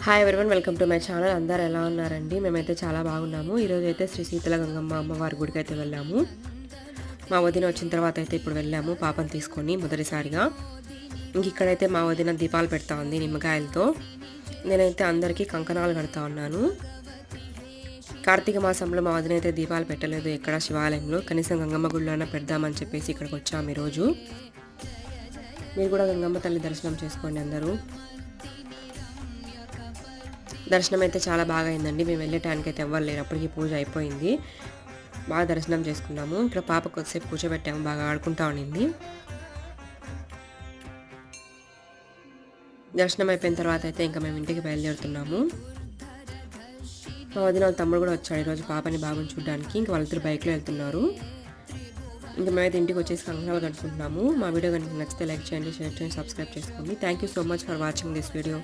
Hi everyone, welcome to my channel. అందరు ఎలా ఉన్నారండి? మేమైతే చాలా బాగున్నాము. ఈరోజు అయితే శ్రీ శీతల గంగమ్మ అమ్మవారి గుడికి అయితే వెళ్ళాము. మా వదిన వచ్చిన తర్వాత అయితే ఇప్పుడు వెళ్ళాము పాపను తీసుకొని మొదటిసారిగా. ఇక్కడైతే మా వదిన దీపాలు పెడతా ఉంది నిమ్మకాయలతో. నేనైతే అందరికీ కంకణాలు కడతా ఉన్నాను. కార్తీక మాసంలో మా వదిన అయితే దీపాలు పెట్టలేదు ఎక్కడ శివాలయంలో. కనీసం గంగమ్మ గుడిలోనే పెడదామని చెప్పేసి ఇక్కడికి వచ్చాము ఈరోజు. మీరు కూడా గంగమ్మ తల్లి దర్శనం చేసుకోండి అందరూ. దర్శనం అయితే చాలా బాగా అయిందండి. మేము వెళ్ళే టైంకి అయితే ఎవ్వరు లేరు, అప్పటికి పూజ అయిపోయింది. బాగా దర్శనం చేసుకున్నాము. ఇక్కడ పాప కొద్దిసేపు కూర్చోబెట్టాము, బాగా ఆడుకుంటా ఉండింది. దర్శనం అయిపోయిన తర్వాత అయితే ఇంకా మేము ఇంటికి బయలుదేరుతున్నాము. మా వదిన వాళ్ళ తమ్ముడు కూడా వచ్చాడు ఈరోజు పాపని బాబుని చూడడానికి. ఇంకా వాళ్ళిద్దరు బైక్లో వెళ్తున్నారు. ఇంకా మేమైతే ఇంటికి వచ్చేసి కంకణాలు కట్టుకుంటున్నాము. మా వీడియో కనుక నచ్చితే లైక్ చేయండి, షేర్ చేయండి, సబ్స్క్రైబ్ చేసుకోండి. Thank you so much for watching this video.